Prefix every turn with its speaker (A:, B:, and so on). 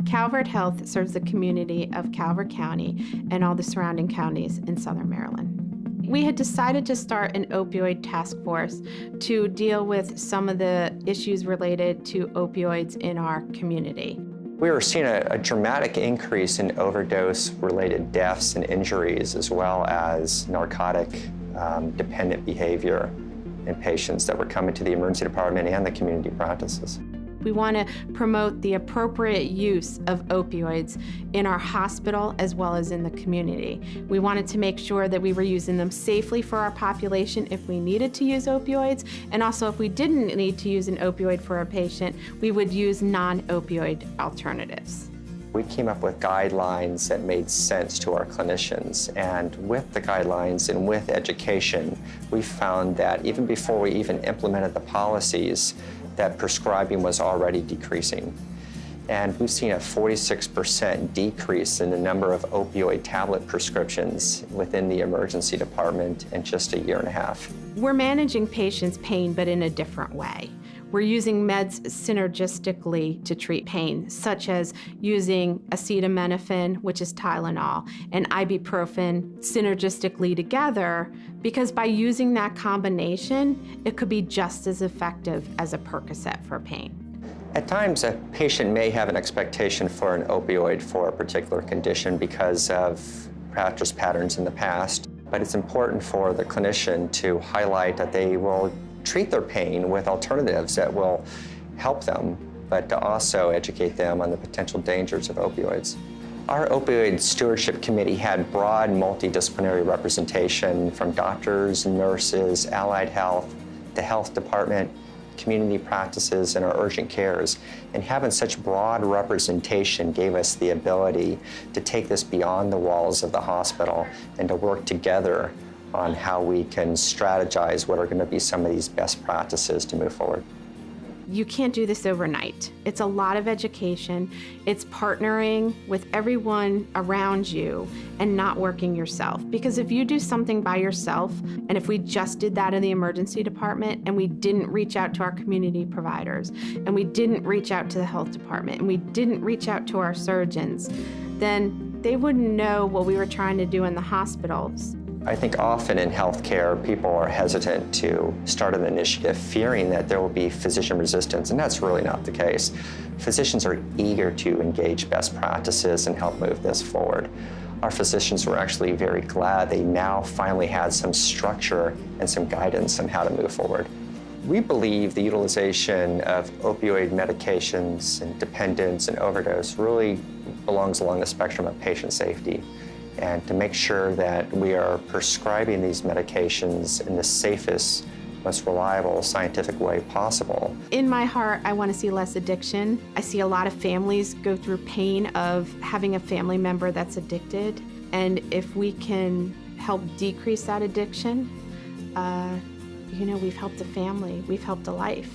A: CalvertHealth serves the community of Calvert County and all the surrounding counties in Southern Maryland. We had decided to start an opioid task force to deal with some of the issues related to opioids in our community.
B: We were seeing a dramatic increase in overdose-related deaths and injuries, as well as narcotic-dependent behavior in patients that were coming to the emergency department and the community practices.
A: We want to promote the appropriate use of opioids in our hospital as well as in the community. We wanted to make sure that we were using them safely for our population if we needed to use opioids, and also if we didn't need to use an opioid for a patient, we would use non-opioid alternatives.
B: We came up with guidelines that made sense to our clinicians, and with the guidelines and with education, we found that even before we even implemented the policies, that prescribing was already decreasing. And we've seen a 46% decrease in the number of opioid tablet prescriptions within the emergency department in just a year and a half.
A: We're managing patients' pain, but in a different way. We're using meds synergistically to treat pain, such as using acetaminophen, which is Tylenol, and ibuprofen synergistically together, because by using that combination, it could be just as effective as a Percocet for pain.
B: At times, a patient may have an expectation for an opioid for a particular condition because of practice patterns in the past, but it's important for the clinician to highlight that they will treat their pain with alternatives that will help them, but to also educate them on the potential dangers of opioids. Our Opioid Stewardship Committee had broad multidisciplinary representation from doctors, nurses, allied health, the health department, community practices, and our urgent cares. And having such broad representation gave us the ability to take this beyond the walls of the hospital and to work together on how we can strategize what are going to be some of these best practices to move forward.
A: You can't do this overnight. It's a lot of education. It's partnering with everyone around you and not working yourself. Because if you do something by yourself, and if we just did that in the emergency department and we didn't reach out to our community providers, and we didn't reach out to the health department, and we didn't reach out to our surgeons, then they wouldn't know what we were trying to do in the hospitals.
B: I think often in healthcare, people are hesitant to start an initiative fearing that there will be physician resistance, and that's really not the case. Physicians are eager to engage best practices and help move this forward. Our physicians were actually very glad they now finally had some structure and some guidance on how to move forward. We believe the utilization of opioid medications and dependence and overdose really belongs along the spectrum of patient safety, and to make sure that we are prescribing these medications in the safest, most reliable, scientific way possible.
A: In my heart, I want to see less addiction. I see a lot of families go through pain of having a family member that's addicted, and if we can help decrease that addiction, we've helped a family, we've helped a life.